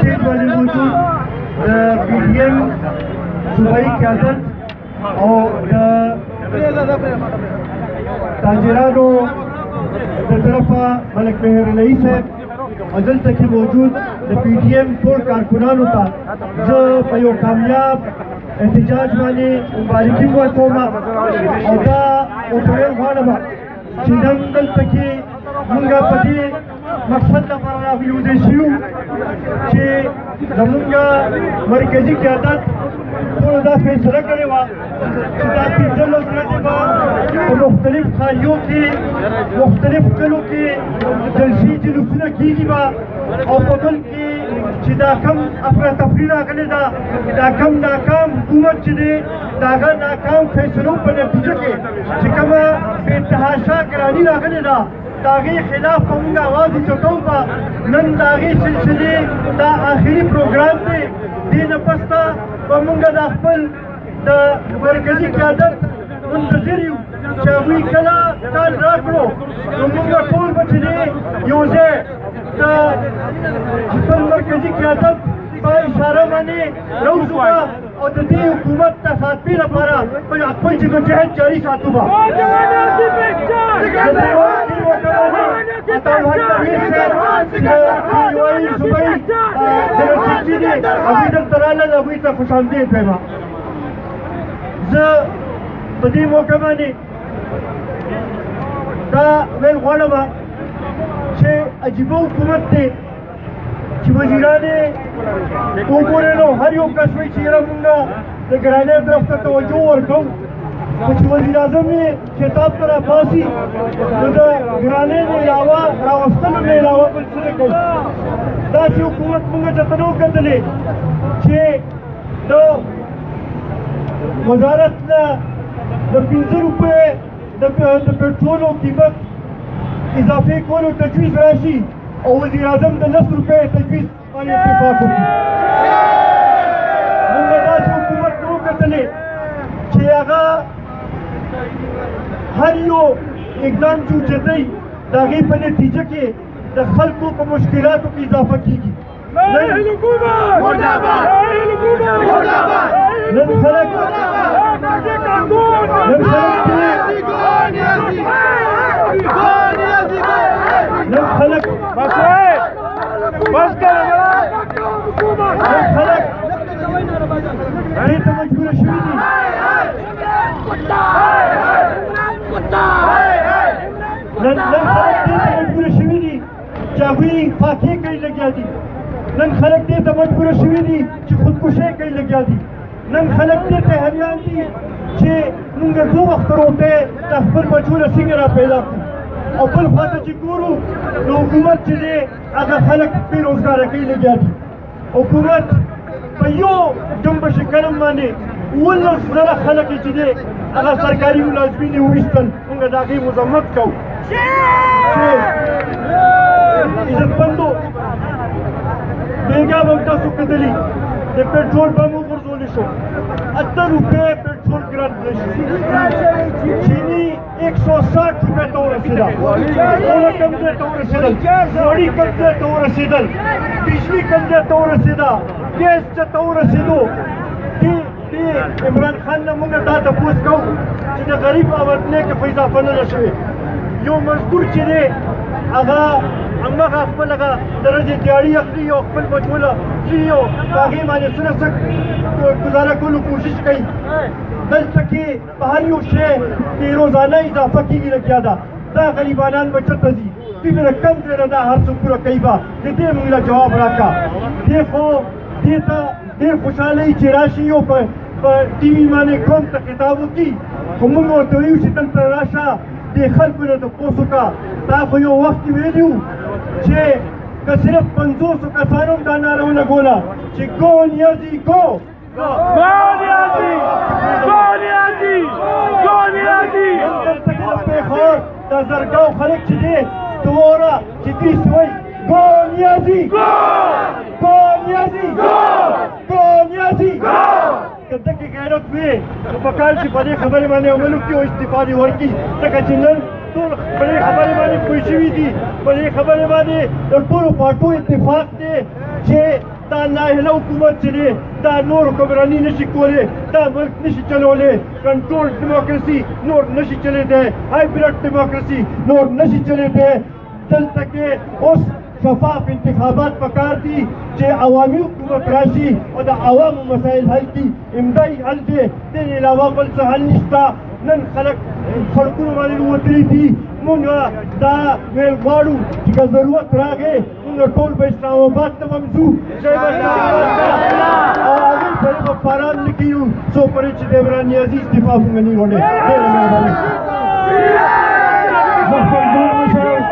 स्टेज वाले मौजूद PDM सूबाई क़यादत और ताजिरानो तरफा मलिक मेहर अलई साहब और दलता की मौजूद PDM टोल कारकुनानों का जो पयो कामयाब एहतजाज माने मुबारकी कोमा और दा ओटोयल वाला चिंदम दलता की मुंगा पति मकसद लपरा यूदेशियो कि जमुंगा मरकजी क़यादत थोड़ा दा फैसला करे वा ताकि जल्द से जल्द मुख्तलिफ खालियों की मुख्तलिफ कलों की जलसी जुलूसना की बा और बगल की चिदाकम अफरा तफरीरा करे दाकम नाकाम हुकूमत चिदे दागा नाकाम फैसलों पर नतीजे के चिकमा बेतहाशा करानी लागने दा दागी खिलाफ पंगा आवाज चुकाऊं बा नन दागी सिलसिले दा आखिरी प्रोग्राम थे दिन पस्ता पंगा दाखल दा मरकजी क़यादत मुंतज़िर चावी कला काल राखलो पंगा टोल बचने योजे दा अपन मरकजी क़यादत का इशारा माने रौजुआ और दी हुकूमत का खात्मी लपारा पर अपन जहद जारी सातुबा खुशामदीद पैमा बदी मौका मानी दा वेल ख्वाड़मा छे अजीबो हुकूमत थे वजीराने ऊपरेनो हर योग कस्बे चीरा मुंगा घराने तरफ तक तवज्जो और कहूँ कुछ वज़ीर आज़म ने खिताब करा फांसी घराने ने अलावा रावस्तन में अलावा बल्कि कही ताकि हुकूमत मुंगा जतनो कदले छे तो वजारत ना ₹50 पेट्रोल कीमत इजाफे को तजवीज़ राशि और वज़ीर आज़म ₹10 तजवीज़ वाले इत्तेफाक होगी मुंगा हुकूमत को कदले छे आगा हर यो इकदाम जो जतई दागी पर नतीजे के खल्कों को मुश्किलातों की इजाफा की चावी फाके कई लग्या दी नन खलक दे तो मजबूर शुवी दी कि खुदकुशे कई लग्या दी नन खलक दे ते हरियाण दी कि मुंगे 2 वक्त रोते तखबर मजबूर सिंगरा पैदा को और बल फाता जी गुरु हुकूमत चले अगर खलक बेरोजगार कई लग्या दी हुकूमत पयो जंबश कलम माने वल्लो जरा खलक चले अगर सरकारी मुलाजमीन हुईस्तन उनका दागी मुजम्मत को इधर बंदो बेगा वक्ता सुकदली दे पेट्रोल पंप ऊपर जोलिशो ₹80 पेट्रोल ग्रांट चीनी ₹160 तो रसीदा ओला कम दे तो रसीदा गाड़ी कम दे तो रसीदा बिजली कम दे तो रसीदा गैस तो रसीदो इमरान खान ने मुंगा ता पूछ को कि गरीब आवतने के पैसा फन नशवे यो मजदूर चले आगा अम्मा का अखबल लगा दरजे दिहाड़ी अखरी हो अखबल मजबूला हो बाकी माने सुन सक गुजारा को कोशिश कई दल तकी पहाड़ियों से कि रोजाना इजाफा की लग गया था गरीबानान बचत जी फिर रकम दे रहा हर सुपुर कई बार देते मुझे जवाब रखा देखो देता देर खुशहाली चिराशियों पर टीवी माने कौन तक किताबों की हुमुंगो तो यू सितन तराशा देखल को तो पोसुका ताको यो वक्त वेल्यू छे का सिर्फ 500 का सारों का नारा लगोला छे गो नियाजी गो पे खोर तजरगाव खलक छे तोरा चिती सोई गो नियाजी कदे की गैरत में बकाल की बड़ी खबर माने अमल की इस्तीफा दी वर्की तक जिनन तो बड़ी खबर माने खुशी हुई थी बड़ी खबर माने तो पूरा पार्टी इत्तेफाक थे जे دا ناهله حکومت چې دی دا نور حکمراني نشي کولی دا ملک نشي چلولی کنټرول ډیموکراسي نور نشي چلیدی هایبریډ ډیموکراسي نور نشي چلیدی دلته کې اوس شفاف انتخابات پکار دي چې عوامي حکومت راشي او د عوامو مسایل حل کړي امدای حل دی دې علاوه بل څه حل نشته نن خلک سړکونو باندې وتلي دي مونږ دا ویل غواړو چې که ضرورت راغی مونږ ټول به اسلام آباد ته به ځو شی به اسلام آباد ته او هغوی پرې به باران نه کېږو څو پرې چې د عمران نیازي استعفا مونږ نه وړې ډېره مهرباني